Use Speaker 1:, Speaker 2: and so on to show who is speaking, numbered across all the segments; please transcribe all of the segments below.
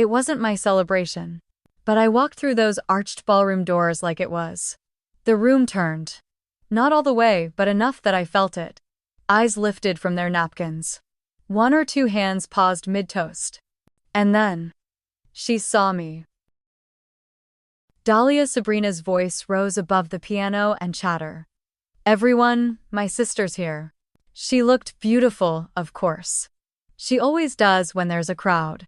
Speaker 1: It wasn't my celebration. But I walked through those arched ballroom doors like it was. The room turned. Not all the way, but enough that I felt it. Eyes lifted from their napkins. One or two hands paused mid-toast. And then, she saw me. Sabrina's voice rose above the piano and chatter. Everyone, my sister's here. She looked beautiful, of course. She always does when there's a crowd.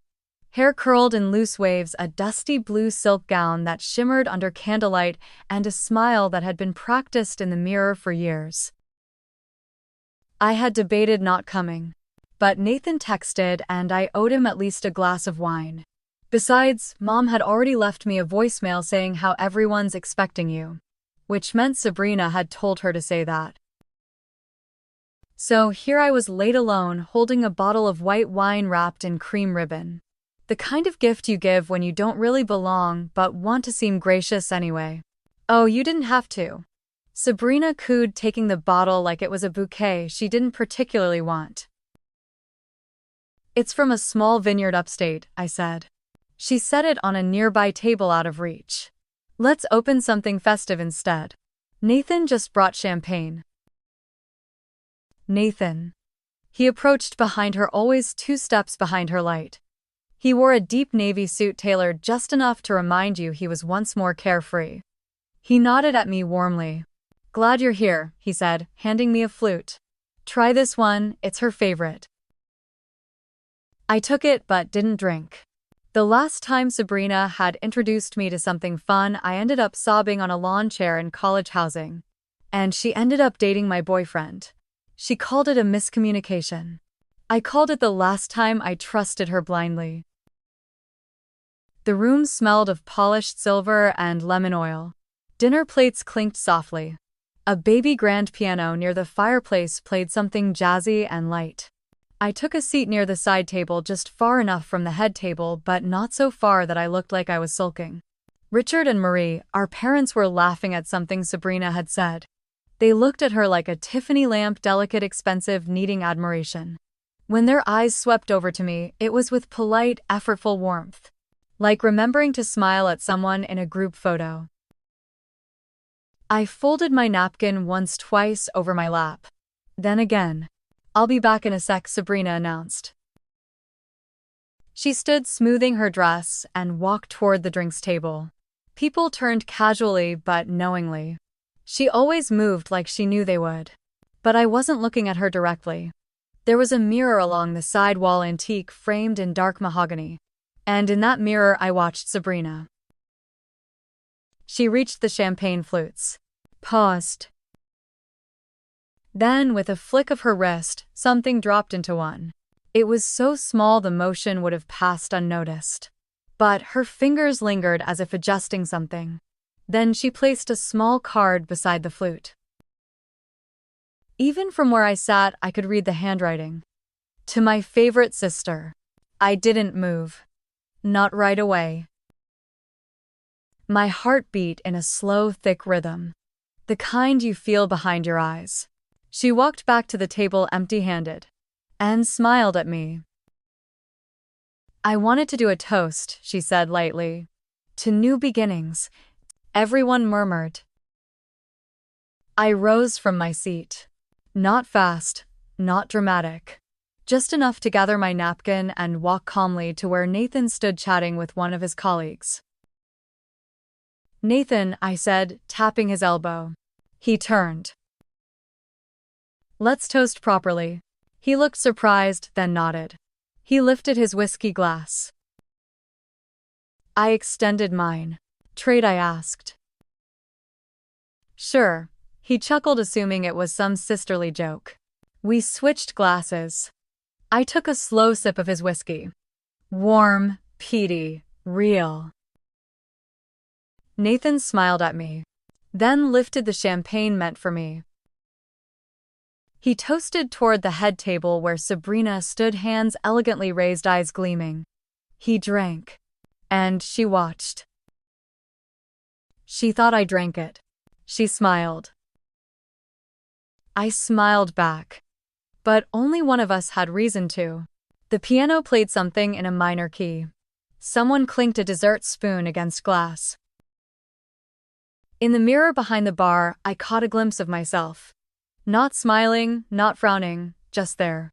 Speaker 1: Hair curled in loose waves, a dusty blue silk gown that shimmered under candlelight, and a smile that had been practiced in the mirror for years. I had debated not coming. But Nathan texted and I owed him at least a glass of wine. Besides, Mom had already left me a voicemail saying how everyone's expecting you. Which meant Sabrina had told her to say that. So here I was late alone, holding a bottle of white wine wrapped in cream ribbon. The kind of gift you give when you don't really belong but want to seem gracious anyway. Oh, you didn't have to. Sabrina cooed, taking the bottle like it was a bouquet she didn't particularly want. It's from a small vineyard upstate, I said. She set it on a nearby table out of reach. Let's open something festive instead. Nathan just brought champagne. Nathan. He approached behind her, always 2 steps behind her light. He wore a deep navy suit tailored just enough to remind you he was once more carefree. He nodded at me warmly. Glad you're here, he said, handing me a flute. Try this one, it's her favorite. I took it but didn't drink. The last time Sabrina had introduced me to something fun, I ended up sobbing on a lawn chair in college housing. And she ended up dating my boyfriend. She called it a miscommunication. I called it the last time I trusted her blindly. The room smelled of polished silver and lemon oil. Dinner plates clinked softly. A baby grand piano near the fireplace played something jazzy and light. I took a seat near the side table, just far enough from the head table but not so far that I looked like I was sulking. Richard and Marie, our parents, were laughing at something Sabrina had said. They looked at her like a Tiffany lamp, delicate, expensive, needing admiration. When their eyes swept over to me, it was with polite, effortful warmth. Like remembering to smile at someone in a group photo. I folded my napkin once, twice over my lap. Then again. I'll be back in a sec, Sabrina announced. She stood smoothing her dress and walked toward the drinks table. People turned casually but knowingly. She always moved like she knew they would. But I wasn't looking at her directly. There was a mirror along the side wall, antique, framed in dark mahogany. And in that mirror I watched Sabrina. She reached the champagne flutes. Paused. Then, with a flick of her wrist, something dropped into one. It was so small the motion would have passed unnoticed. But her fingers lingered as if adjusting something. Then she placed a small card beside the flute. Even from where I sat, I could read the handwriting. To my favorite sister. I didn't move. Not right away. My heart beat in a slow, thick rhythm. The kind you feel behind your eyes. She walked back to the table empty-handed. And smiled at me. I wanted to do a toast, she said lightly. To new beginnings. Everyone murmured. I rose from my seat. Not fast, not dramatic. Just enough to gather my napkin and walk calmly to where Nathan stood chatting with one of his colleagues. Nathan, I said, tapping his elbow. He turned. Let's toast properly. He looked surprised, then nodded. He lifted his whiskey glass. I extended mine. Trade, I asked. Sure. He chuckled, assuming it was some sisterly joke. We switched glasses. I took a slow sip of his whiskey. Warm, peaty, real. Nathan smiled at me. Then lifted the champagne meant for me. He toasted toward the head table where Sabrina stood, hands elegantly raised, eyes gleaming. He drank. And she watched. She thought I drank it. She smiled. I smiled back. But only one of us had reason to. The piano played something in a minor key. Someone clinked a dessert spoon against glass. In the mirror behind the bar, I caught a glimpse of myself. Not smiling, not frowning, just there.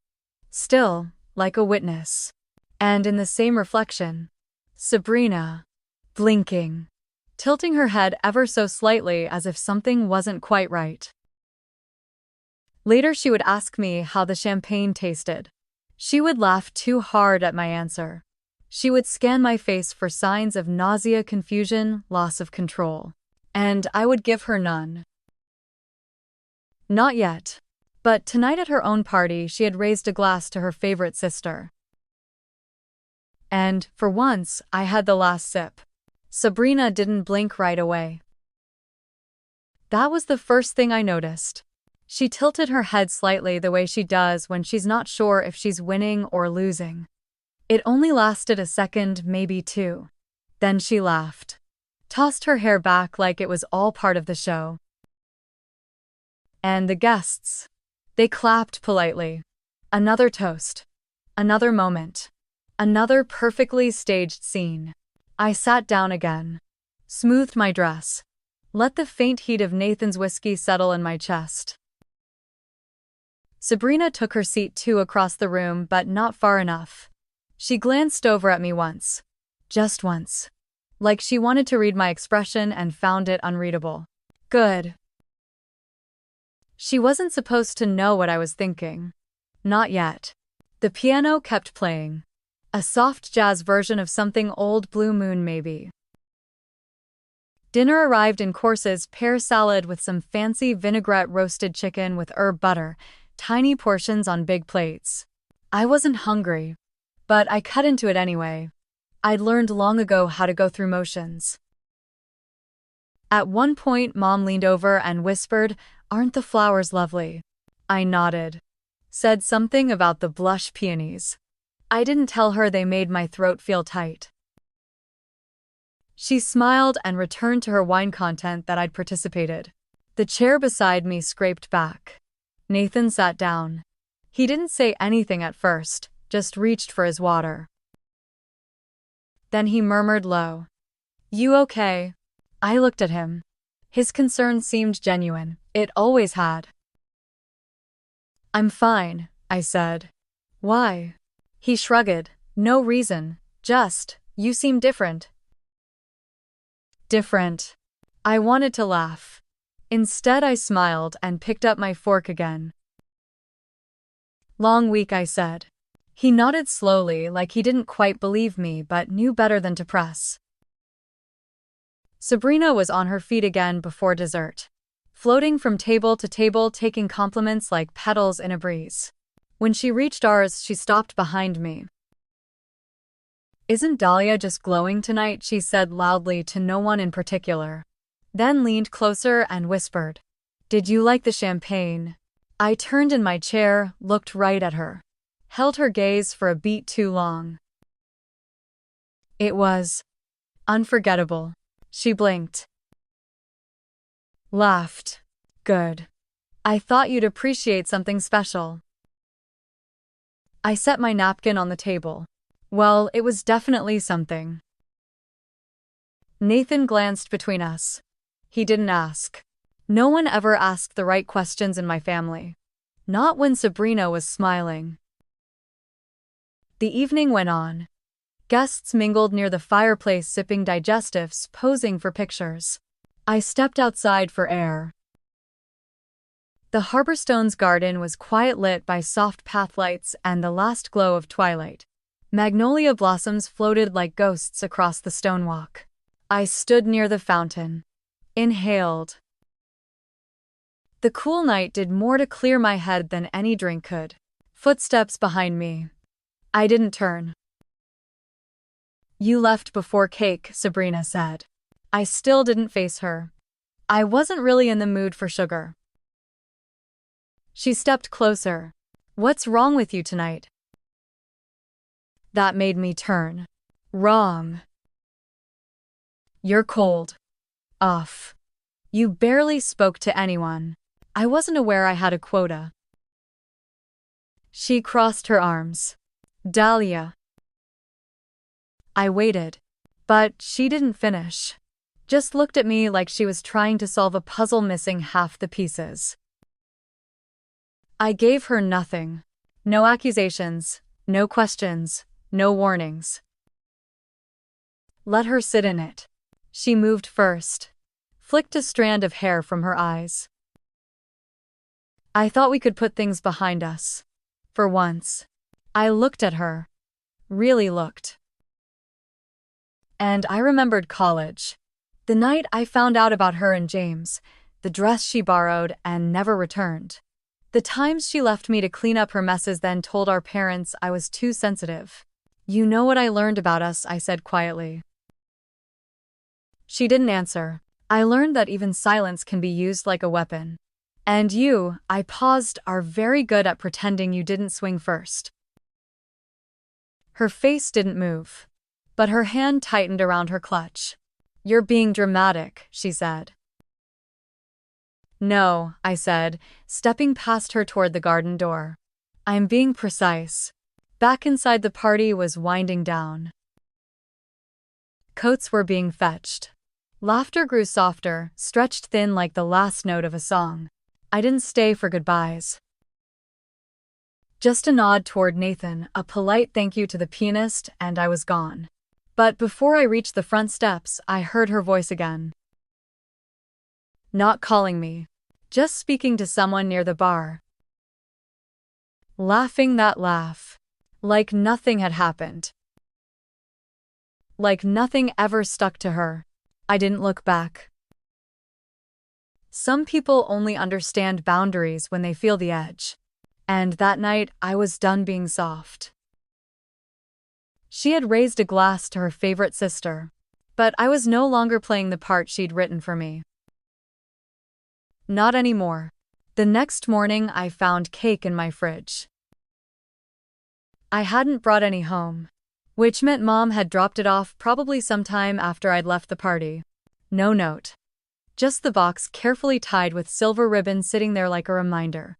Speaker 1: Still, like a witness. And in the same reflection, Sabrina, blinking, tilting her head ever so slightly as if something wasn't quite right. Later she would ask me how the champagne tasted. She would laugh too hard at my answer. She would scan my face for signs of nausea, confusion, loss of control. And I would give her none. Not yet. But tonight at her own party she had raised a glass to her favorite sister. And, for once, I had the last sip. Sabrina didn't blink right away. That was the first thing I noticed. She tilted her head slightly the way she does when she's not sure if she's winning or losing. It only lasted a second, maybe two. Then she laughed. Tossed her hair back like it was all part of the show. And the guests. They clapped politely. Another toast. Another moment. Another perfectly staged scene. I sat down again. Smoothed my dress. Let the faint heat of Nathan's whiskey settle in my chest. Sabrina took her seat too across the room, but not far enough. She glanced over at me once. Just once. Like she wanted to read my expression and found it unreadable. Good. She wasn't supposed to know what I was thinking. Not yet. The piano kept playing. A soft jazz version of something old, Blue Moon maybe. Dinner arrived in courses: pear salad with some fancy vinaigrette roasted chicken with herb butter, tiny portions on big plates. I wasn't hungry, but I cut into it anyway. I'd learned long ago how to go through motions. At one point, Mom leaned over and whispered, "Aren't the flowers lovely?" I nodded. Said something about the blush peonies. I didn't tell her they made my throat feel tight. She smiled and returned to her wine content that I'd participated. The chair beside me scraped back. Nathan sat down. He didn't say anything at first, just reached for his water. Then he murmured low, "You okay?" I looked at him. His concern seemed genuine. It always had. "I'm fine," I said. "Why?" He shrugged. "No reason. Just, you seem different." Different. I wanted to laugh. Instead I smiled and picked up my fork again. "Long week," I said. He nodded slowly like he didn't quite believe me but knew better than to press. Sabrina was on her feet again before dessert. Floating from table to table, taking compliments like petals in a breeze. When she reached ours, she stopped behind me. "Isn't Dahlia just glowing tonight?" she said loudly to no one in particular. Then leaned closer and whispered, "Did you like the champagne?" I turned in my chair, looked right at her. Held her gaze for a beat too long. It was unforgettable. She blinked. Laughed. "Good. I thought you'd appreciate something special." I set my napkin on the table. Well, it was definitely something. Nathan glanced between us. He didn't ask. No one ever asked the right questions in my family. Not when Sabrina was smiling. The evening went on. Guests mingled near the fireplace, sipping digestives, posing for pictures. I stepped outside for air. The Harborstone's garden was quiet, lit by soft pathlights and the last glow of twilight. Magnolia blossoms floated like ghosts across the stone walk. I stood near the fountain. Inhaled. The cool night did more to clear my head than any drink could. Footsteps behind me. I didn't turn. "You left before cake," Sabrina said. I still didn't face her. I wasn't really in the mood for sugar. She stepped closer. "What's wrong with you tonight?" That made me turn. Wrong. "You're cold. Off. You barely spoke to anyone. I wasn't aware I had a quota." She crossed her arms. "Dahlia." I waited. But she didn't finish. Just looked at me like she was trying to solve a puzzle missing half the pieces. I gave her nothing. No accusations, no questions, no warnings. Let her sit in it. She moved first. Flicked a strand of hair from her eyes. I thought we could put things behind us. For once. I looked at her. Really looked. And I remembered college. The night I found out about her and James, the dress she borrowed and never returned. The times she left me to clean up her messes, then told our parents I was too sensitive. You know what I learned about us, I said quietly. She didn't answer. I learned that even silence can be used like a weapon. And you, I paused, are very good at pretending you didn't swing first. Her face didn't move, but her hand tightened around her clutch. You're being dramatic, she said. No, I said, stepping past her toward the garden door. I'm being precise. Back inside, the party was winding down. Coats were being fetched. Laughter grew softer, stretched thin like the last note of a song. I didn't stay for goodbyes. Just a nod toward Nathan, a polite thank you to the pianist, and I was gone. But before I reached the front steps, I heard her voice again. Not calling me. Just speaking to someone near the bar. Laughing that laugh. Like nothing had happened. Like nothing ever stuck to her. I didn't look back. Some people only understand boundaries when they feel the edge. And that night, I was done being soft. She had raised a glass to her favorite sister, but I was no longer playing the part she'd written for me. Not anymore. The next morning, I found cake in my fridge. I hadn't brought any home, which meant Mom had dropped it off probably sometime after I'd left the party. No note. Just the box carefully tied with silver ribbon sitting there like a reminder.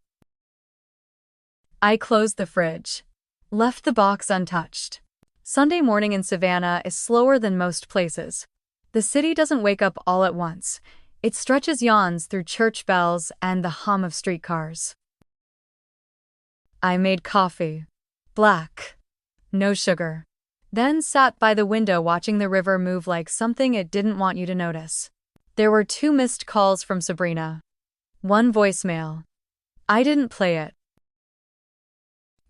Speaker 1: I closed the fridge. Left the box untouched. Sunday morning in Savannah is slower than most places. The city doesn't wake up all at once. It stretches yawns through church bells and the hum of streetcars. I made coffee. Black. No sugar. Then sat by the window watching the river move like something it didn't want you to notice. There were 2 missed calls from Sabrina. 1 voicemail. I didn't play it.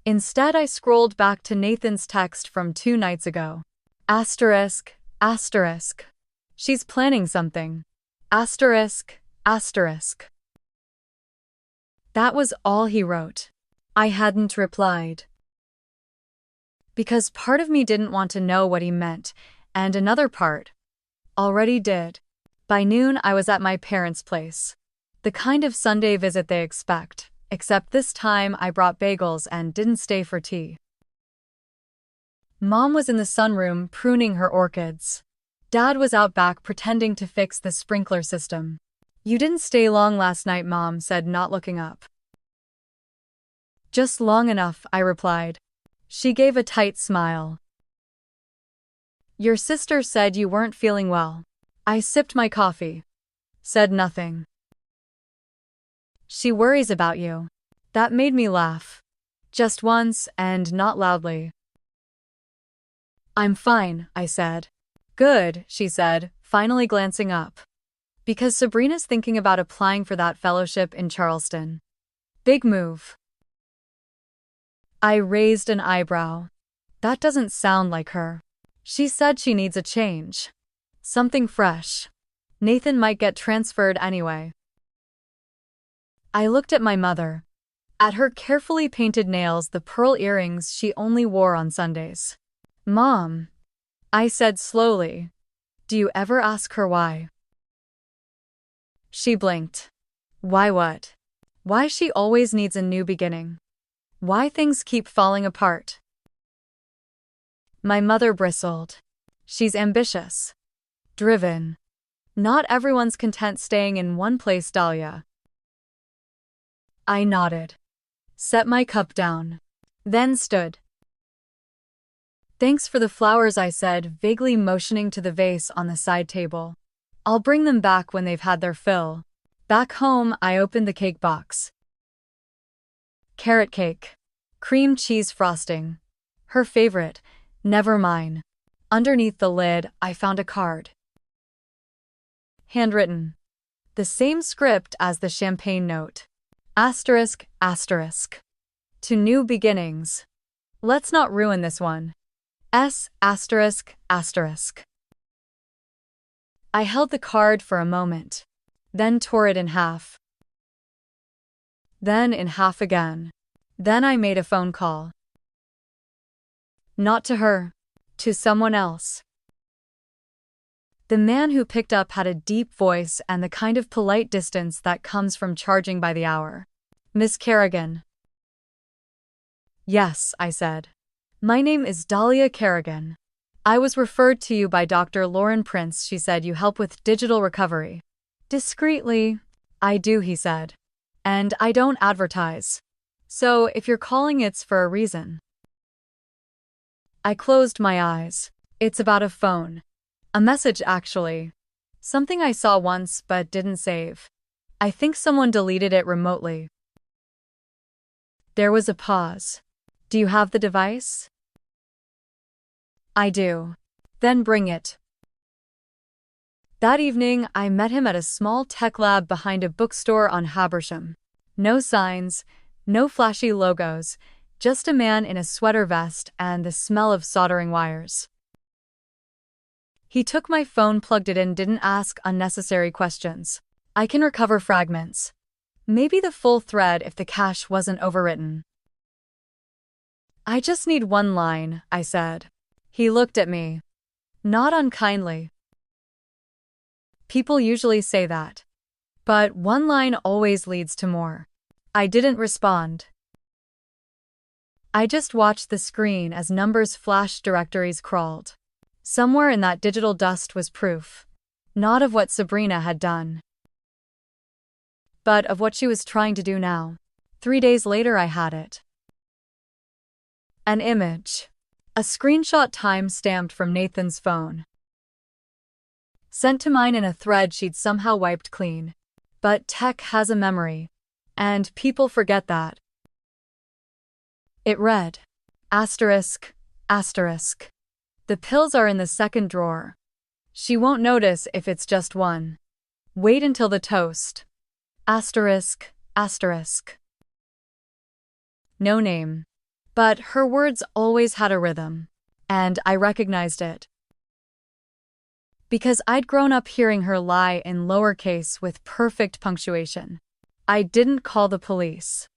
Speaker 1: Instead, I scrolled back to Nathan's text from 2 nights ago. Asterisk, asterisk. She's planning something. Asterisk, asterisk. That was all he wrote. I hadn't replied. Because part of me didn't want to know what he meant, and another part already did. By noon, I was at my parents' place. The kind of Sunday visit they expect. Except this time I brought bagels and didn't stay for tea. Mom was in the sunroom pruning her orchids. Dad was out back pretending to fix the sprinkler system. You didn't stay long last night, Mom said, not looking up. Just long enough, I replied. She gave a tight smile. Your sister said you weren't feeling well. I sipped my coffee. Said nothing. She worries about you. That made me laugh. Just once, and not loudly. I'm fine, I said. Good, she said, finally glancing up. Because Sabrina's thinking about applying for that fellowship in Charleston. Big move. I raised an eyebrow. That doesn't sound like her. She said she needs a change. Something fresh. Nathan might get transferred anyway. I looked at my mother. At her carefully painted nails, the pearl earrings she only wore on Sundays. Mom, I said slowly, do you ever ask her why? She blinked. Why what? Why she always needs a new beginning? Why things keep falling apart? My mother bristled. She's ambitious. Driven. Not everyone's content staying in one place, Dahlia. I nodded. Set my cup down. Then stood. Thanks for the flowers, I said, vaguely motioning to the vase on the side table. I'll bring them back when they've had their fill. Back home, I opened the cake box. Carrot cake. Cream cheese frosting. Her favorite, never mine. Underneath the lid, I found a card. Handwritten. The same script as the champagne note. Asterisk, asterisk. To new beginnings. Let's not ruin this one. S asterisk, asterisk. I held the card for a moment, then tore it in half. Then in half again. Then I made a phone call. Not to her, to someone else. The man who picked up had a deep voice and the kind of polite distance that comes from charging by the hour. Miss Kerrigan. Yes, I said. My name is Dahlia Kerrigan. I was referred to you by Dr. Lauren Prince. She said you help with digital recovery. Discreetly, I do, he said. And I don't advertise. So if you're calling, it's for a reason. I closed my eyes. It's about a phone. A message, actually. Something I saw once but didn't save. I think someone deleted it remotely. There was a pause. Do you have the device? I do. Then bring it. That evening, I met him at a small tech lab behind a bookstore on Habersham. No signs, no flashy logos, just a man in a sweater vest and the smell of soldering wires. He took my phone, plugged it in, didn't ask unnecessary questions. I can recover fragments. Maybe the full thread if the cache wasn't overwritten. I just need one line, I said. He looked at me. Not unkindly. People usually say that. But one line always leads to more. I didn't respond. I just watched the screen as numbers flashed, directories crawled. Somewhere in that digital dust was proof. Not of what Sabrina had done, but of what she was trying to do now. 3 days later, I had it. An image. A screenshot time-stamped from Nathan's phone. Sent to mine in a thread she'd somehow wiped clean. But tech has a memory. And people forget that. It read, asterisk, asterisk. The pills are in the second drawer. She won't notice if it's just one. Wait until the toast. Asterisk, asterisk. No name. But her words always had a rhythm. And I recognized it. Because I'd grown up hearing her lie in lowercase with perfect punctuation. I didn't call the police.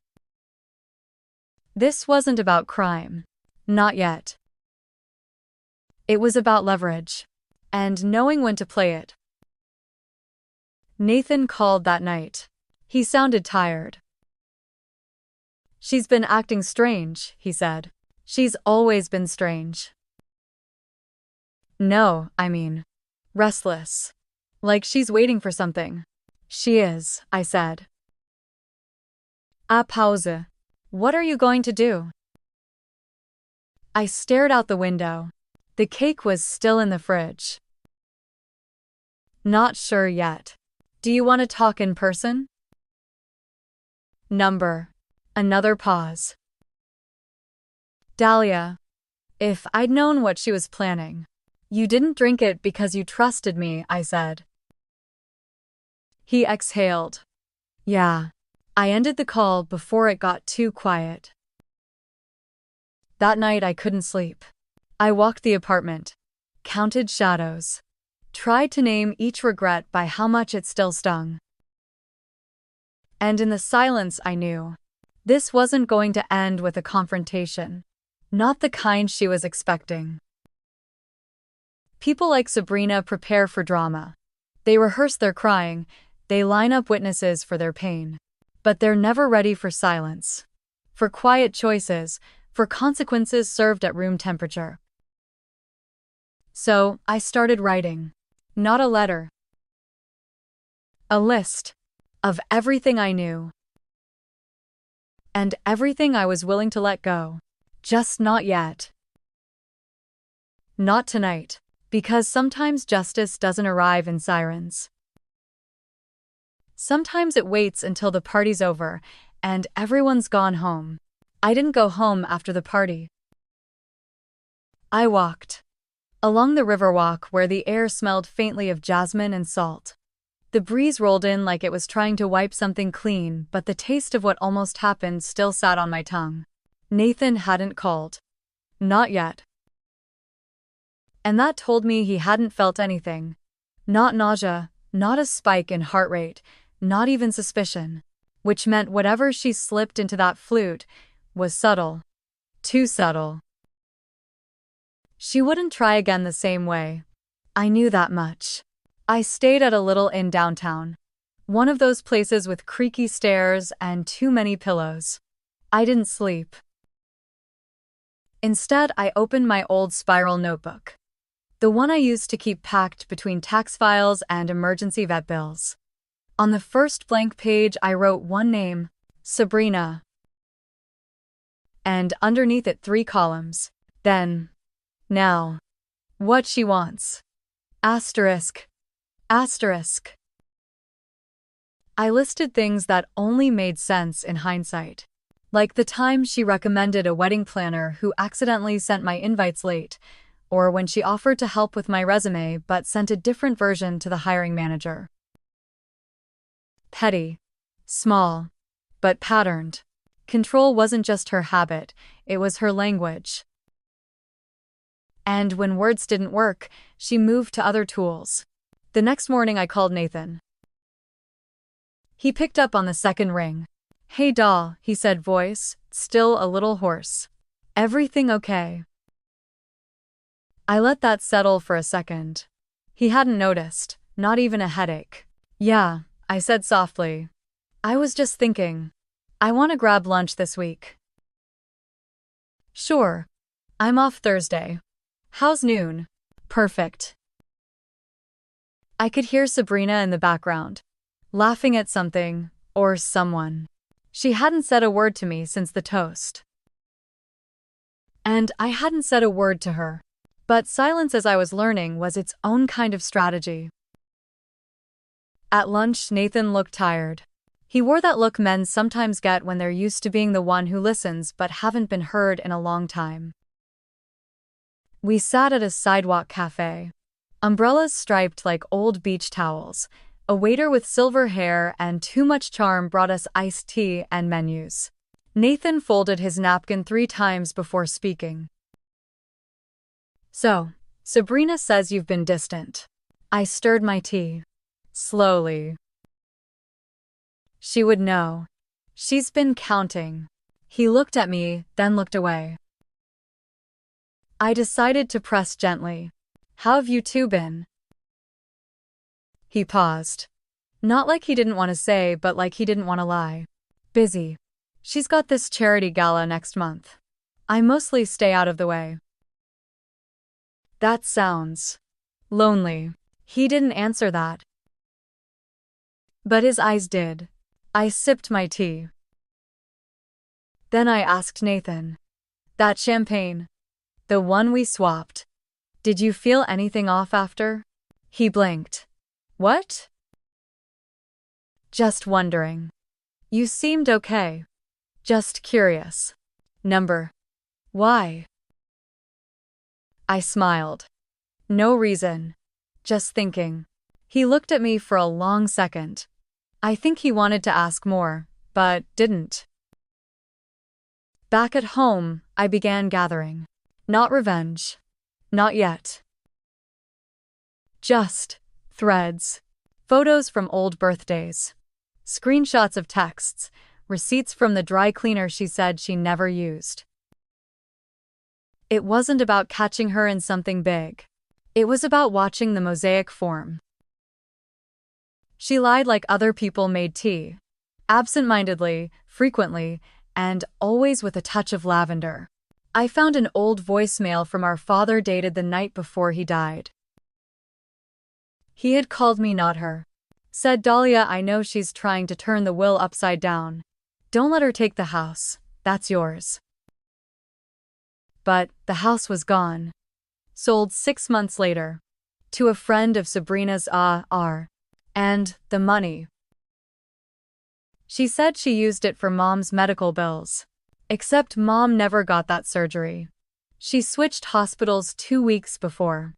Speaker 1: This wasn't about crime. Not yet. It was about leverage. And knowing when to play it. Nathan called that night. He sounded tired. She's been acting strange, he said. She's always been strange. No, I mean, restless. Like she's waiting for something. She is, I said. A Pause. What are you going to do? I stared out the window. The cake was still in the fridge. Not sure yet. Do you want to talk in person? Number. Another pause. Dahlia. If I'd known what she was planning. You didn't drink it because you trusted me, I said. He exhaled. Yeah. I ended the call before it got too quiet. That night I couldn't sleep. I walked the apartment, counted shadows, tried to name each regret by how much it still stung. And in the silence I knew, this wasn't going to end with a confrontation, not the kind she was expecting. People like Sabrina prepare for drama. They rehearse their crying, they line up witnesses for their pain. But they're never ready for silence, for quiet choices, for consequences served at room temperature. So, I started writing. Not a letter. A list of everything I knew. And everything I was willing to let go. Just not yet. Not tonight. Because sometimes justice doesn't arrive in sirens. Sometimes it waits until the party's over and everyone's gone home. I didn't go home after the party. I walked along the riverwalk where the air smelled faintly of jasmine and salt. The breeze rolled in like it was trying to wipe something clean, but the taste of what almost happened still sat on my tongue. Nathan hadn't called. Not yet. And that told me he hadn't felt anything. Not nausea, not a spike in heart rate, not even suspicion. Which meant whatever she slipped into that flute was subtle. Too subtle. She wouldn't try again the same way. I knew that much. I stayed at a little inn downtown. One of those places with creaky stairs and too many pillows. I didn't sleep. Instead, I opened my old spiral notebook. The one I used to keep packed between tax files and emergency vet bills. On the first blank page, I wrote one name, Sabrina. And underneath it 3 columns. Then, now, what she wants. Asterisk. Asterisk. I listed things that only made sense in hindsight. Like the time she recommended a wedding planner who accidentally sent my invites late, or when she offered to help with my resume but sent a different version to the hiring manager. Petty. Small. But patterned. Control wasn't just her habit, it was her language. And when words didn't work, she moved to other tools. The next morning I called Nathan. He picked up on the second ring. "Hey doll," he said, voice still a little hoarse. "Everything okay?" I let that settle for a second. He hadn't noticed, not even a headache. "Yeah," I said softly. "I was just thinking. I want to grab lunch this week." "Sure. I'm off Thursday. How's noon?" "Perfect." I could hear Sabrina in the background, laughing at something, or someone. She hadn't said a word to me since the toast. And I hadn't said a word to her. But silence, as I was learning, was its own kind of strategy. At lunch, Nathan looked tired. He wore that look men sometimes get when they're used to being the one who listens but haven't been heard in a long time. We sat at a sidewalk cafe. Umbrellas striped like old beach towels. A waiter with silver hair and too much charm brought us iced tea and menus. Nathan folded his napkin 3 times before speaking. "So, Sabrina says you've been distant." I stirred my tea. Slowly. "She would know. She's been counting." He looked at me, then looked away. I decided to press gently. "How have you two been?" He paused. Not like he didn't want to say, but like he didn't want to lie. "Busy. She's got this charity gala next month. I mostly stay out of the way." "That sounds lonely." He didn't answer that. But his eyes did. I sipped my tea. Then I asked Nathan. "That champagne, the one we swapped, did you feel anything off after?" He blinked. "What?" "Just wondering. You seemed okay. Just curious." "Number. Why?" I smiled. "No reason. Just thinking." He looked at me for a long second. I think he wanted to ask more, but didn't. Back at home, I began gathering. Not revenge. Not yet. Just threads. Photos from old birthdays. Screenshots of texts. Receipts from the dry cleaner she said she never used. It wasn't about catching her in something big. It was about watching the mosaic form. She lied like other people made tea. Absent-mindedly, frequently, and always with a touch of lavender. I found an old voicemail from our father dated the night before he died. He had called me, not her. Said, "Dahlia, I know she's trying to turn the will upside down. Don't let her take the house. That's yours." But the house was gone. sold 6 months later. To a friend of Sabrina's and the money. She said she used it for Mom's medical bills. Except Mom never got that surgery. She switched hospitals 2 weeks before.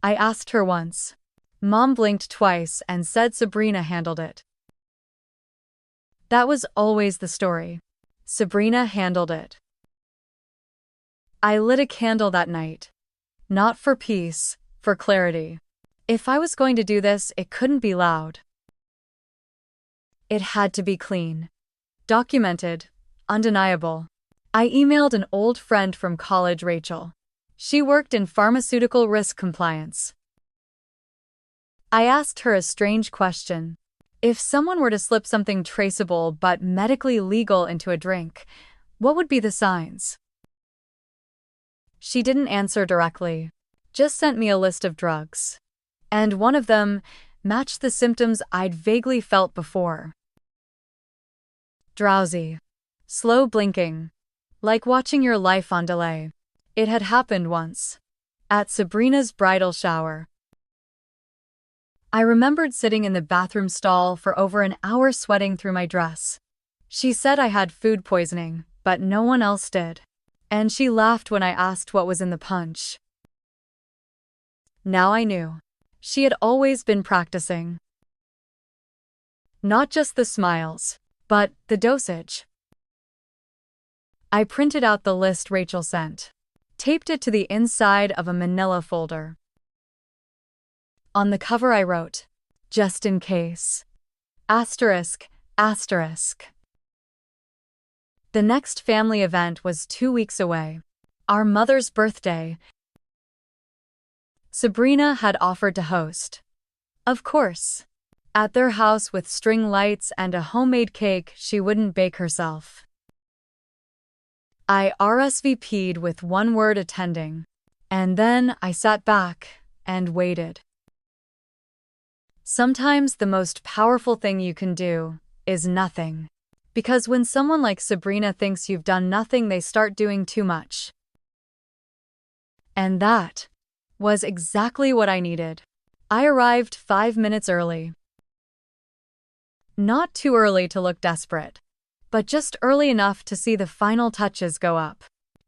Speaker 1: I asked her once. Mom blinked twice and said Sabrina handled it. That was always the story. Sabrina handled it. I lit a candle that night. Not for peace, for clarity. If I was going to do this, it couldn't be loud. It had to be clean. Documented. Undeniable. I emailed an old friend from college, Rachel. She worked in pharmaceutical risk compliance. I asked her a strange question. If someone were to slip something traceable but medically legal into a drink, what would be the signs? She didn't answer directly, just sent me a list of drugs. And one of them matched the symptoms I'd vaguely felt before. Drowsy. Slow blinking. Like watching your life on delay. It had happened once. At Sabrina's bridal shower. I remembered sitting in the bathroom stall for over an hour sweating through my dress. She said I had food poisoning, but no one else did. And she laughed when I asked what was in the punch. Now I knew. She had always been practicing. Not just the smiles, but the dosage. I printed out the list Rachel sent, taped it to the inside of a manila folder. On the cover I wrote, "Just in case. Asterisk, asterisk." The next family event was 2 weeks away. Our mother's birthday. Sabrina had offered to host. Of course. At their house with string lights and a homemade cake she wouldn't bake herself. I RSVP'd with one word, attending. And then I sat back and waited. Sometimes the most powerful thing you can do is nothing. Because when someone like Sabrina thinks you've done nothing, they start doing too much. And that was exactly what I needed. I arrived 5 minutes early. Not too early to look desperate, but just early enough to see the final touches go up.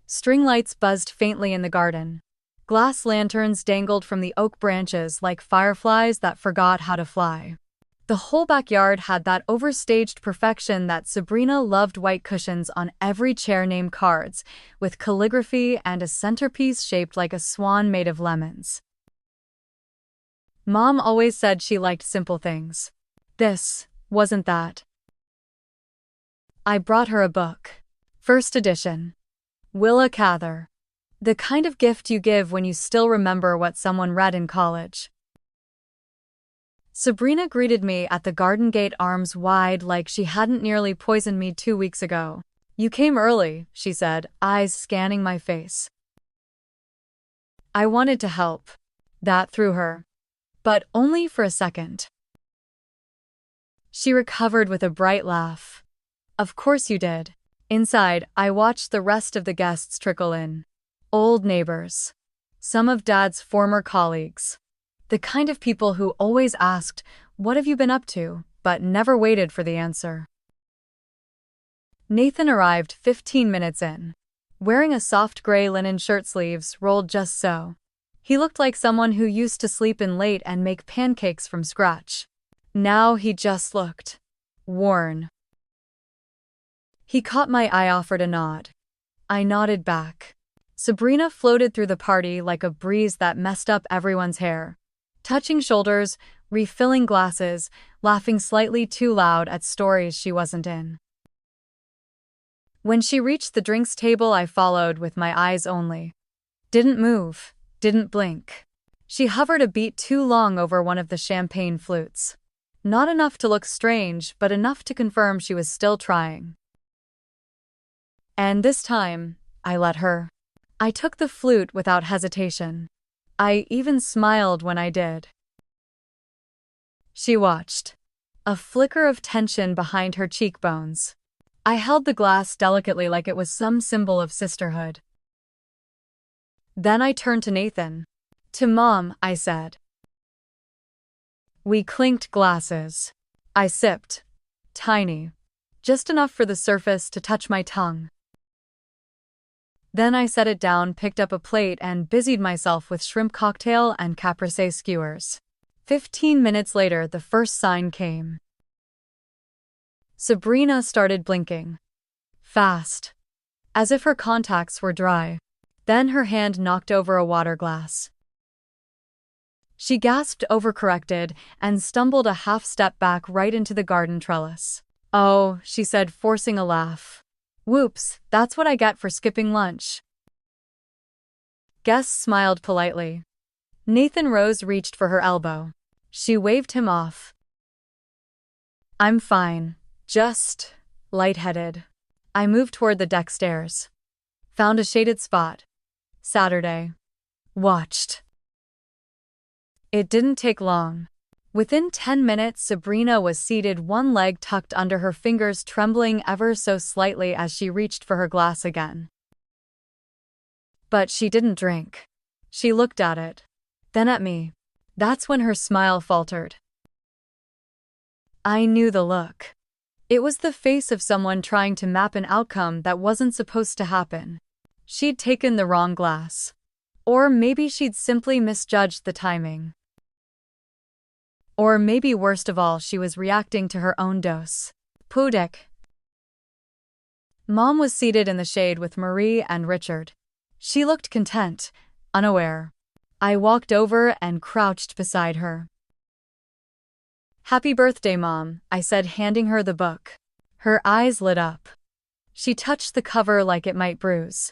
Speaker 1: String lights buzzed faintly in the garden. Glass lanterns dangled from the oak branches like fireflies that forgot how to fly. The whole backyard had that overstaged perfection that Sabrina loved: white cushions on every chair, name cards, with calligraphy, and a centerpiece shaped like a swan made of lemons. Mom always said she liked simple things. This wasn't that. I brought her a book. First edition. Willa Cather. The kind of gift you give when you still remember what someone read in college. Sabrina greeted me at the garden gate, arms wide, like she hadn't nearly poisoned me 2 weeks ago. "You came early," she said, eyes scanning my face. I wanted to help. That threw her. But only for a second. She recovered with a bright laugh. "Of course you did." Inside, I watched the rest of the guests trickle in. Old neighbors. Some of Dad's former colleagues. The kind of people who always asked, "What have you been up to?" but never waited for the answer. Nathan arrived 15 minutes in, wearing a soft gray linen shirt, sleeves rolled just so. He looked like someone who used to sleep in late and make pancakes from scratch. Now he just looked worn. He caught my eye, offered a nod. I nodded back. Sabrina floated through the party like a breeze that messed up everyone's hair. Touching shoulders, refilling glasses, laughing slightly too loud at stories she wasn't in. When she reached the drinks table, I followed with my eyes only. Didn't move, didn't blink. She hovered a beat too long over one of the champagne flutes. Not enough to look strange, but enough to confirm she was still trying. And this time, I let her. I took the flute without hesitation. I even smiled when I did. She watched. A flicker of tension behind her cheekbones. I held the glass delicately like it was some symbol of sisterhood. Then I turned to Nathan. To Mom, I said. We clinked glasses. I sipped. Tiny. Just enough for the surface to touch my tongue. Then I set it down, picked up a plate, and busied myself with shrimp cocktail and caprese skewers. 15 minutes later, the first sign came. Sabrina started blinking. Fast. As if her contacts were dry. Then her hand knocked over a water glass. She gasped, overcorrected, and stumbled a half step back right into the garden trellis. Oh, she said, forcing a laugh. Whoops, that's what I get for skipping lunch. Guest smiled politely. Nathan Rose reached for her elbow. She waved him off. I'm fine. Just lightheaded. I moved toward the deck stairs. Found a shaded spot. Saturday. Watched. It didn't take long. Within 10 minutes, Sabrina was seated, one leg tucked under her fingers, trembling ever so slightly as she reached for her glass again. But she didn't drink. She looked at it. Then at me. That's when her smile faltered. I knew the look. It was the face of someone trying to map an outcome that wasn't supposed to happen. She'd taken the wrong glass. Or maybe she'd simply misjudged the timing. Or maybe worst of all, she was reacting to her own dose. Pudik. Mom was seated in the shade with Marie and Richard. She looked content, unaware. I walked over and crouched beside her. Happy birthday, Mom, I said, handing her the book. Her eyes lit up. She touched the cover like it might bruise.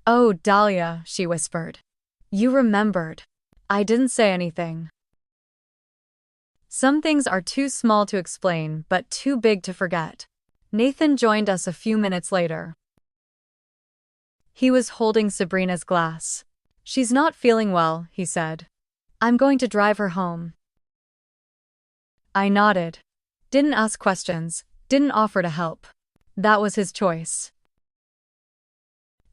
Speaker 1: Oh, Dahlia, she whispered. You remembered. I didn't say anything. Some things are too small to explain, but too big to forget. Nathan joined us a few minutes later. He was holding Sabrina's glass. She's not feeling well, he said. I'm going to drive her home. I nodded. Didn't ask questions, didn't offer to help. That was his choice.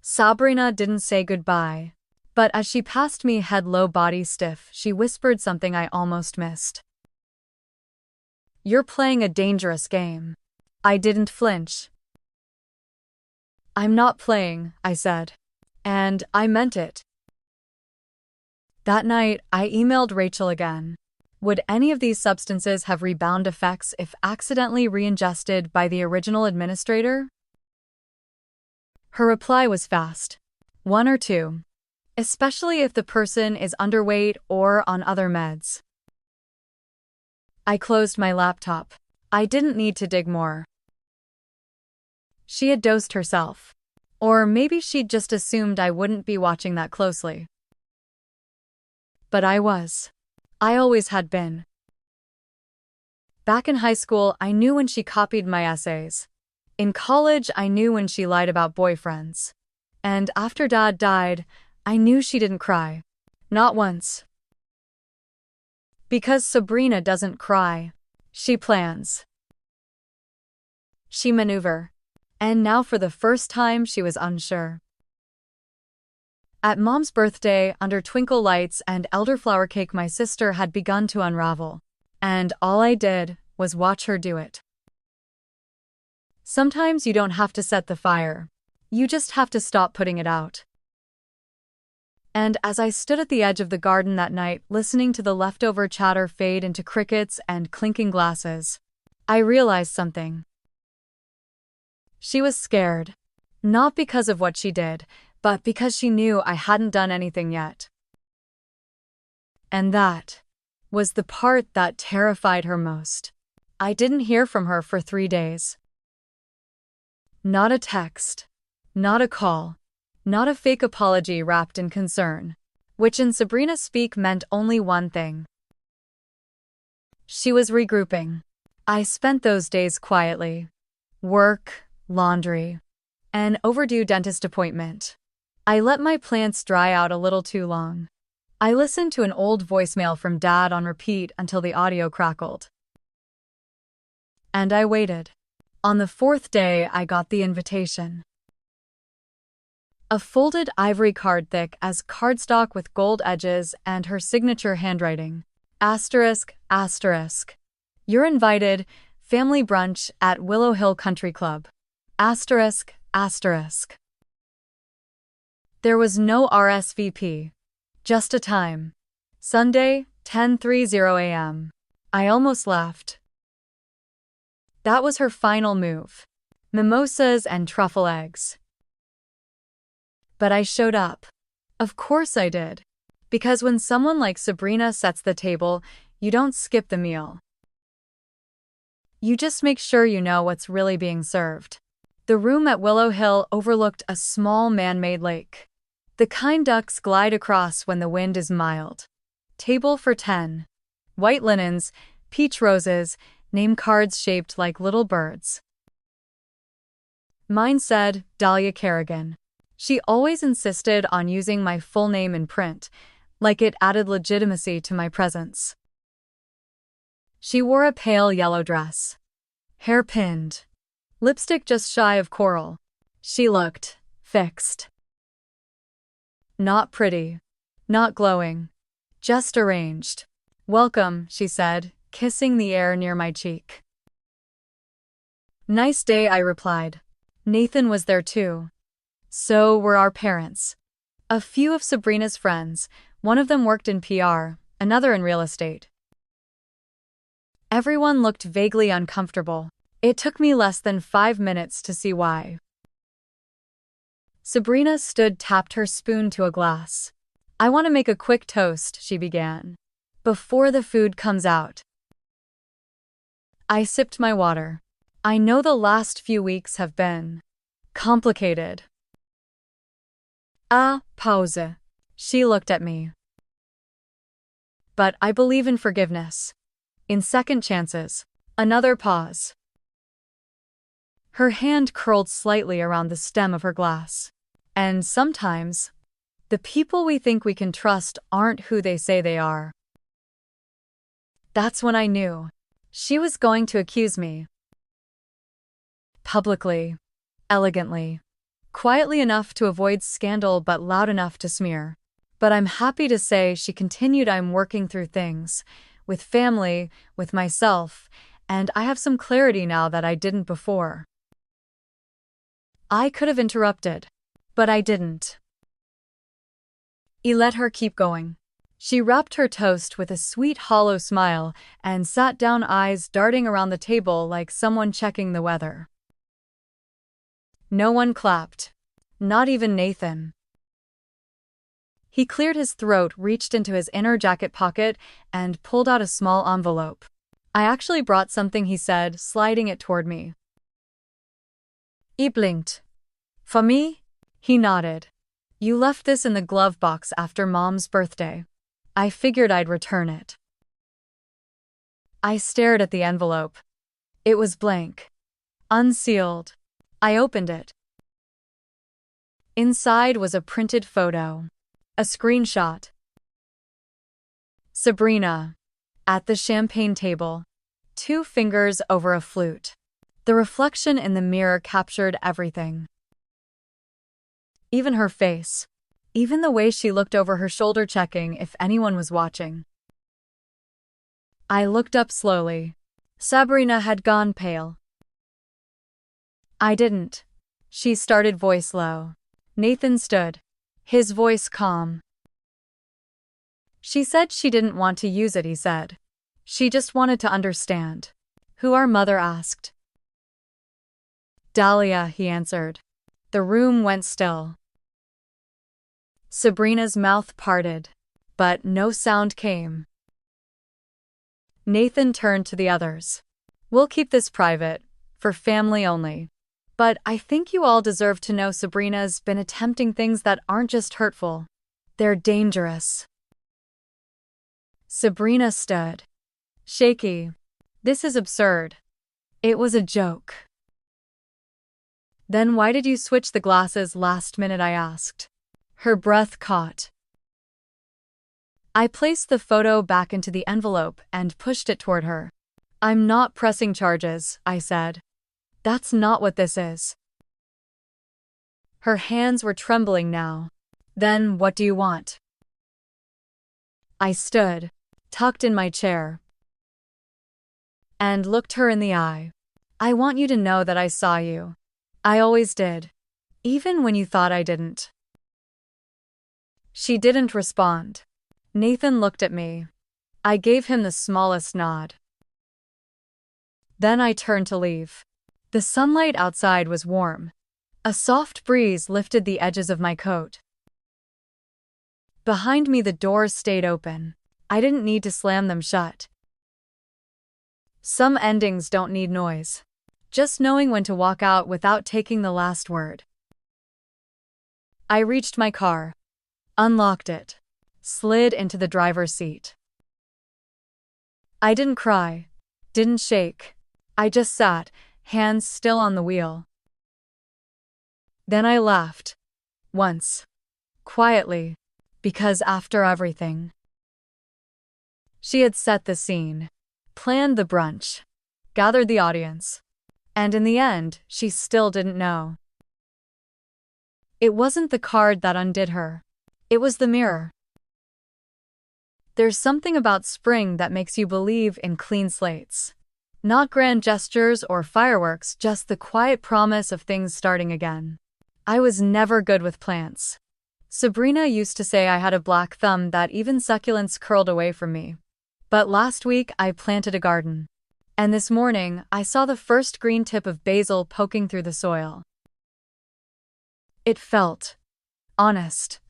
Speaker 1: Sabrina didn't say goodbye. But as she passed me, head low, body stiff, she whispered something I almost missed. You're playing a dangerous game. I didn't flinch. I'm not playing, I said. And I meant it. That night, I emailed Rachel again. Would any of these substances have rebound effects if accidentally re-ingested by the original administrator? Her reply was fast. 1 or 2. Especially if the person is underweight or on other meds. I closed my laptop. I didn't need to dig more. She had dosed herself. Or maybe she'd just assumed I wouldn't be watching that closely. But I was. I always had been. Back in high school, I knew when she copied my essays. In college, I knew when she lied about boyfriends. And after Dad died, I knew she didn't cry. Not once. Because Sabrina doesn't cry. She plans. She maneuver. And now for the first time she was unsure. At Mom's birthday, under twinkle lights and elderflower cake, my sister had begun to unravel. And all I did was watch her do it. Sometimes you don't have to set the fire. You just have to stop putting it out. And as I stood at the edge of the garden that night, listening to the leftover chatter fade into crickets and clinking glasses, I realized something. She was scared. Not because of what she did, but because she knew I hadn't done anything yet. And that was the part that terrified her most. I didn't hear from her for 3 days. Not a text. Not a call. Not a fake apology wrapped in concern, which in Sabrina speak meant only one thing. She was regrouping. I spent those days quietly. Work, laundry, an overdue dentist appointment. I let my plants dry out a little too long. I listened to an old voicemail from Dad on repeat until the audio crackled. And I waited. On the 4th day, I got the invitation. A folded ivory card thick as cardstock with gold edges and her signature handwriting. Asterisk, asterisk. You're invited, family brunch at Willow Hill Country Club. Asterisk, asterisk. There was no RSVP. Just a time. Sunday, 10:30 a.m. I almost laughed. That was her final move. Mimosas and truffle eggs. But I showed up. Of course I did. Because when someone like Sabrina sets the table, you don't skip the meal. You just make sure you know what's really being served. The room at Willow Hill overlooked a small man-made lake. The kind ducks glide across when the wind is mild. Table for 10. White linens, peach roses, name cards shaped like little birds. Mine said, Dahlia Kerrigan. She always insisted on using my full name in print, like it added legitimacy to my presence. She wore a pale yellow dress. Hair pinned. Lipstick just shy of coral. She looked fixed. Not pretty. Not glowing. Just arranged. Welcome, she said, kissing the air near my cheek. Nice day, I replied. Nathan was there too. So were our parents. A few of Sabrina's friends, one of them worked in PR, another in real estate. Everyone looked vaguely uncomfortable. It took me less than 5 minutes to see why. Sabrina tapped her spoon to a glass. I want to make a quick toast, she began. Before the food comes out. I sipped my water. I know the last few weeks have been complicated. Pause. She looked at me. But I believe in forgiveness. In second chances. Another pause. Her hand curled slightly around the stem of her glass. And sometimes, the people we think we can trust aren't who they say they are. That's when I knew. She was going to accuse me. Publicly. Elegantly. Quietly enough to avoid scandal but loud enough to smear. But I'm happy to say she continued. I'm working through things. With family, with myself, and I have some clarity now that I didn't before. I could have interrupted. But I didn't. I let her keep going. She wrapped her toast with a sweet hollow smile and sat down, eyes darting around the table like someone checking the weather. No one clapped. Not even Nathan. He cleared his throat, reached into his inner jacket pocket, and pulled out a small envelope. I actually brought something, he said, sliding it toward me. I blinked. For me? He nodded. You left this in the glove box after Mom's birthday. I figured I'd return it. I stared at the envelope. It was blank. Unsealed. I opened it. Inside was a printed photo. A screenshot. Sabrina. At the champagne table. 2 fingers over a flute. The reflection in the mirror captured everything. Even her face. Even the way she looked over her shoulder, checking if anyone was watching. I looked up slowly. Sabrina had gone pale. I didn't. She started, voice low. Nathan stood. His voice calm. She said she didn't want to use it, he said. She just wanted to understand. Who our mother asked. Dahlia, he answered. The room went still. Sabrina's mouth parted, but no sound came. Nathan turned to the others. We'll keep this private, for family only. But I think you all deserve to know Sabrina's been attempting things that aren't just hurtful. They're dangerous. Sabrina stood. Shaky. This is absurd. It was a joke. Then why did you switch the glasses last minute, I asked. Her breath caught. I placed the photo back into the envelope and pushed it toward her. I'm not pressing charges, I said. That's not what this is. Her hands were trembling now. "Then what do you want?" I stood, tucked in my chair, and looked her in the eye. "I want you to know that I saw you. I always did. Even when you thought I didn't." She didn't respond. Nathan looked at me. I gave him the smallest nod. Then I turned to leave. The sunlight outside was warm. A soft breeze lifted the edges of my coat. Behind me, the doors stayed open. I didn't need to slam them shut. Some endings don't need noise. Just knowing when to walk out without taking the last word. I reached my car, unlocked it, slid into the driver's seat. I didn't cry, didn't shake. I just sat, hands still on the wheel. Then I laughed. Once. Quietly. Because after everything. She had set the scene, planned the brunch, gathered the audience. And in the end, she still didn't know. It wasn't the card that undid her. It was the mirror. There's something about spring that makes you believe in clean slates. Not grand gestures or fireworks, just the quiet promise of things starting again. I was never good with plants. Sabrina used to say I had a black thumb, that even succulents curled away from me. But last week I planted a garden. And this morning I saw the first green tip of basil poking through the soil. It felt honest.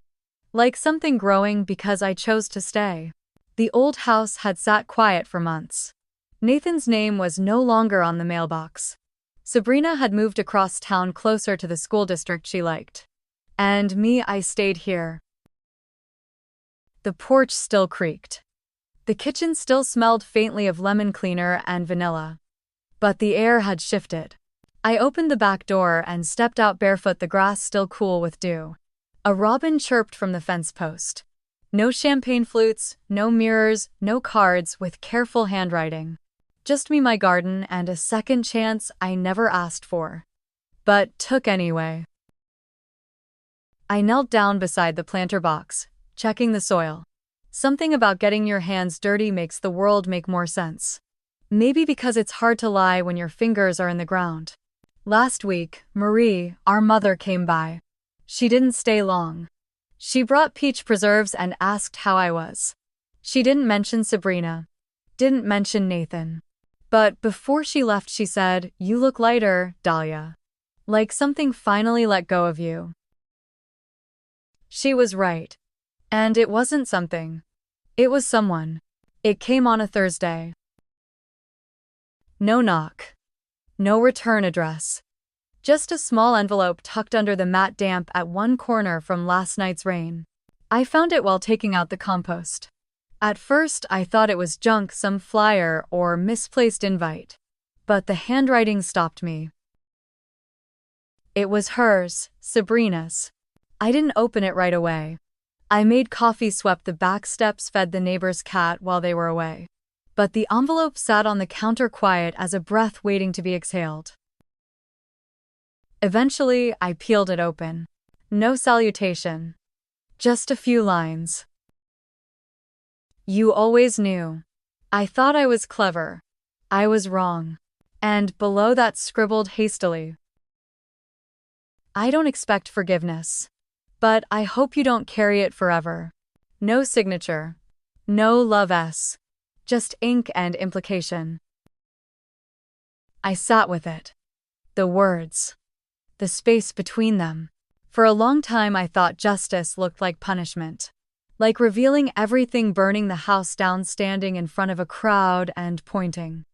Speaker 1: Like something growing because I chose to stay. The old house had sat quiet for months. Nathan's name was no longer on the mailbox. Sabrina had moved across town closer to the school district she liked. And me, I stayed here. The porch still creaked. The kitchen still smelled faintly of lemon cleaner and vanilla. But the air had shifted. I opened the back door and stepped out barefoot, the grass still cool with dew. A robin chirped from the fence post. No champagne flutes, no mirrors, no cards with careful handwriting. Just me, my garden, and a second chance I never asked for. But took anyway. I knelt down beside the planter box, checking the soil. Something about getting your hands dirty makes the world make more sense. Maybe because it's hard to lie when your fingers are in the ground. Last week, Marie, our mother, came by. She didn't stay long. She brought peach preserves and asked how I was. She didn't mention Sabrina. Didn't mention Nathan. But before she left, she said, "You look lighter, Dahlia. Like something finally let go of you." She was right. And it wasn't something. It was someone. It came on a Thursday. No knock. No return address. Just a small envelope tucked under the mat, damp at one corner from last night's rain. I found it while taking out the compost. At first I thought it was junk, some flyer or misplaced invite. But the handwriting stopped me. It was hers, Sabrina's. I didn't open it right away. I made coffee, swept the back steps, fed the neighbor's cat while they were away. But the envelope sat on the counter, quiet as a breath waiting to be exhaled. Eventually, I peeled it open. No salutation. Just a few lines. "You always knew. I thought I was clever. I was wrong." And below that, scribbled hastily, "I don't expect forgiveness. But I hope you don't carry it forever." No signature. No love S. Just ink and implication. I sat with it. The words. The space between them. For a long time I thought justice looked like punishment. Like revealing everything, burning the house down, standing in front of a crowd and pointing.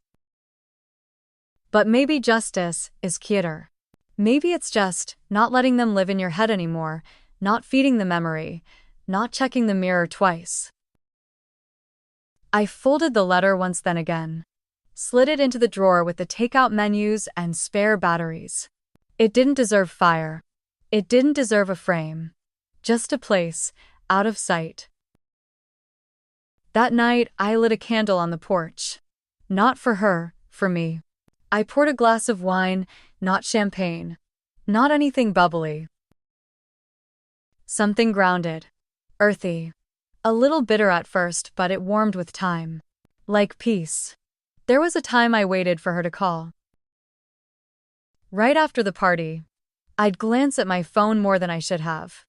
Speaker 1: But maybe justice is quieter. Maybe it's just not letting them live in your head anymore, not feeding the memory, not checking the mirror twice. I folded the letter once, then again. Slid it into the drawer with the takeout menus and spare batteries. It didn't deserve fire. It didn't deserve a frame. Just a place, out of sight. That night, I lit a candle on the porch. Not for her, for me. I poured a glass of wine, not champagne. Not anything bubbly. Something grounded. Earthy. A little bitter at first, but it warmed with time. Like peace. There was a time I waited for her to call. Right after the party. I'd glance at my phone more than I should have.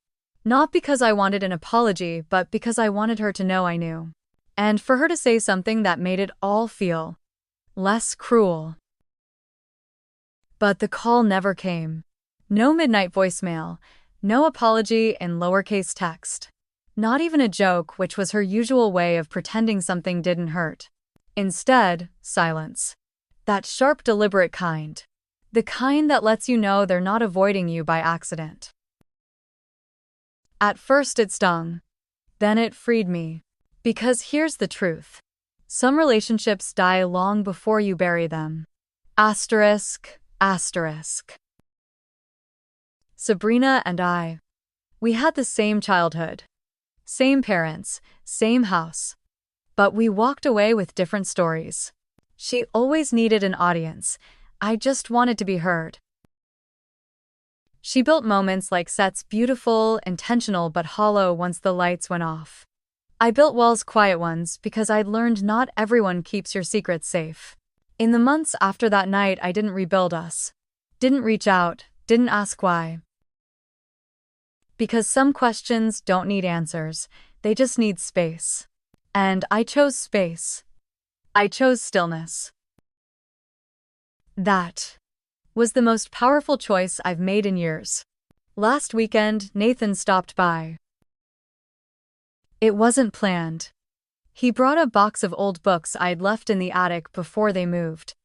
Speaker 1: Not because I wanted an apology, but because I wanted her to know I knew. And for her to say something that made it all feel less cruel. But the call never came. No midnight voicemail, no apology in lowercase text. Not even a joke, which was her usual way of pretending something didn't hurt. Instead, silence. That sharp, deliberate kind. The kind that lets you know they're not avoiding you by accident. At first it stung. Then it freed me. Because here's the truth. Some relationships die long before you bury them. Asterisk, asterisk. Sabrina and I. We had the same childhood. Same parents, same house. But we walked away with different stories. She always needed an audience. I just wanted to be heard. She built moments like sets, beautiful, intentional but hollow once the lights went off. I built walls, quiet ones, because I'd learned not everyone keeps your secrets safe. In the months after that night, I didn't rebuild us. Didn't reach out, didn't ask why. Because some questions don't need answers, they just need space. And I chose space. I chose stillness. That was the most powerful choice I've made in years. Last weekend, Nathan stopped by. It wasn't planned. He brought a box of old books I'd left in the attic before they moved.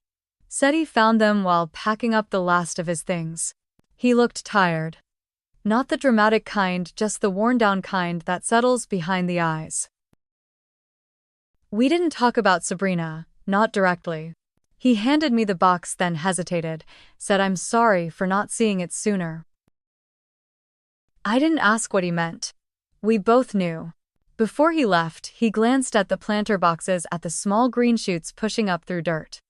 Speaker 1: Said he found them while packing up the last of his things. He looked tired. Not the dramatic kind, just the worn-down kind that settles behind the eyes. We didn't talk about Sabrina, not directly. He handed me the box, then hesitated, said I'm sorry for not seeing it sooner. I didn't ask what he meant. We both knew. Before he left, he glanced at the planter boxes, at the small green shoots pushing up through dirt.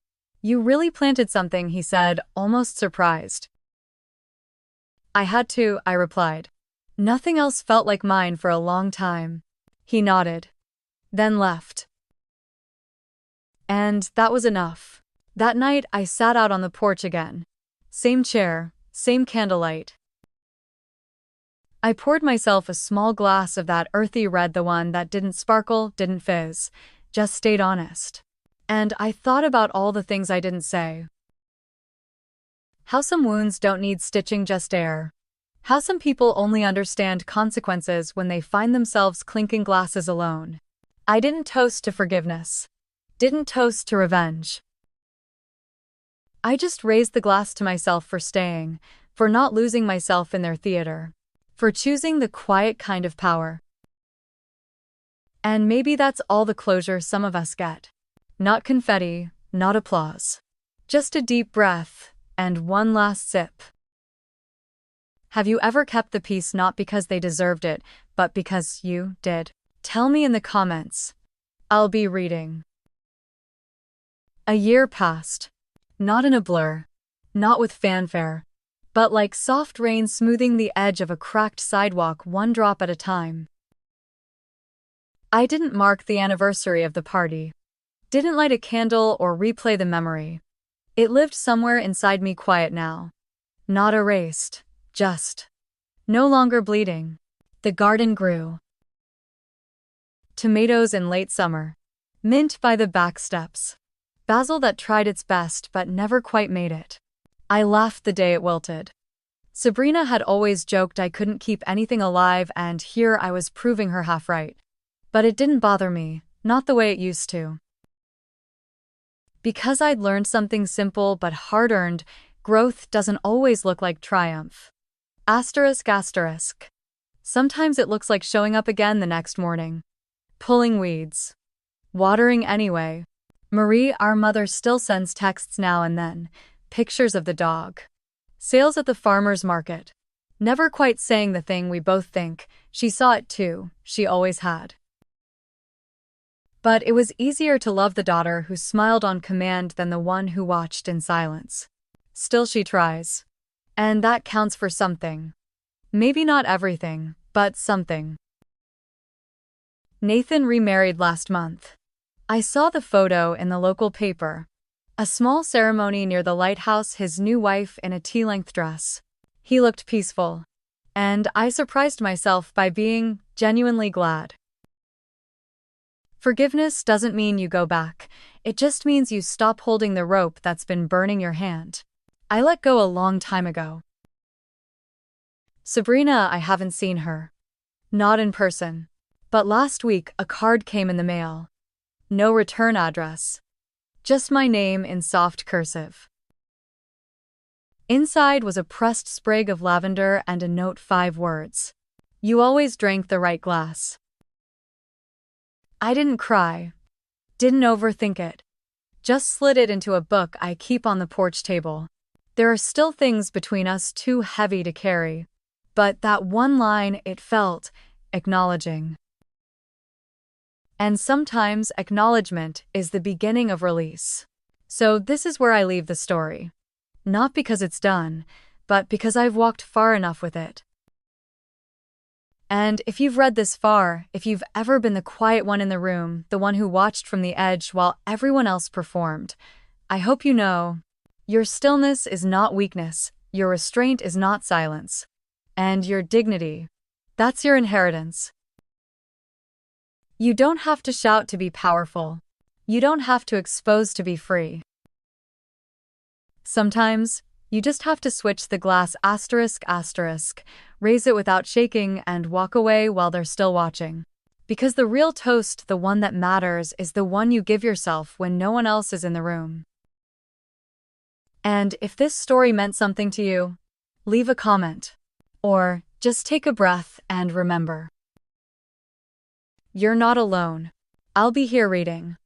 Speaker 1: You really planted something, he said, almost surprised. I had to, I replied. Nothing else felt like mine for a long time. He nodded. Then left. And that was enough. That night, I sat out on the porch again. Same chair, same candlelight. I poured myself a small glass of that earthy red, the one that didn't sparkle, didn't fizz, just stayed honest. And I thought about all the things I didn't say. How some wounds don't need stitching, just air. How some people only understand consequences when they find themselves clinking glasses alone. I didn't toast to forgiveness. Didn't toast to revenge. I just raised the glass to myself for staying, for not losing myself in their theater, for choosing the quiet kind of power. And maybe that's all the closure some of us get. Not confetti, not applause. Just a deep breath, and one last sip. Have you ever kept the peace not because they deserved it, but because you did? Tell me in the comments. I'll be reading. A year passed. Not in a blur. Not with fanfare. But like soft rain smoothing the edge of a cracked sidewalk, one drop at a time. I didn't mark the anniversary of the party. Didn't light a candle or replay the memory. It lived somewhere inside me, quiet now. Not erased. Just. No longer bleeding. The garden grew. Tomatoes in late summer. Mint by the back steps. Basil that tried its best but never quite made it. I laughed the day it wilted. Sabrina had always joked I couldn't keep anything alive, and here I was proving her half right. But it didn't bother me, not the way it used to. Because I'd learned something simple but hard-earned, growth doesn't always look like triumph. Asterisk, asterisk. Sometimes it looks like showing up again the next morning. Pulling weeds. Watering anyway. Marie, our mother, still sends texts now and then, pictures of the dog. Sales at the farmer's market. Never quite saying the thing we both think, she saw it too, she always had. But it was easier to love the daughter who smiled on command than the one who watched in silence. Still she tries. And that counts for something. Maybe not everything, but something. Nathan remarried last month. I saw the photo in the local paper. A small ceremony near the lighthouse, his new wife in a tea-length dress. He looked peaceful. And I surprised myself by being genuinely glad. Forgiveness doesn't mean you go back. It just means you stop holding the rope that's been burning your hand. I let go a long time ago. Sabrina, I haven't seen her. Not in person. But last week, a card came in the mail. No return address. Just my name in soft cursive. Inside was a pressed sprig of lavender and a note, 5 words. You always drank the right glass. I didn't cry. Didn't overthink it. Just slid it into a book I keep on the porch table. There are still things between us too heavy to carry. But that one line, it felt acknowledging. And sometimes acknowledgement is the beginning of release. So this is where I leave the story. Not because it's done, but because I've walked far enough with it. And if you've read this far, if you've ever been the quiet one in the room, the one who watched from the edge while everyone else performed, I hope you know, your stillness is not weakness, your restraint is not silence. And your dignity, that's your inheritance. You don't have to shout to be powerful. You don't have to expose to be free. Sometimes, you just have to switch the glass ***, raise it without shaking, and walk away while they're still watching. Because the real toast, the one that matters, is the one you give yourself when no one else is in the room. And if this story meant something to you, leave a comment. Or just take a breath and remember. You're not alone. I'll be here reading.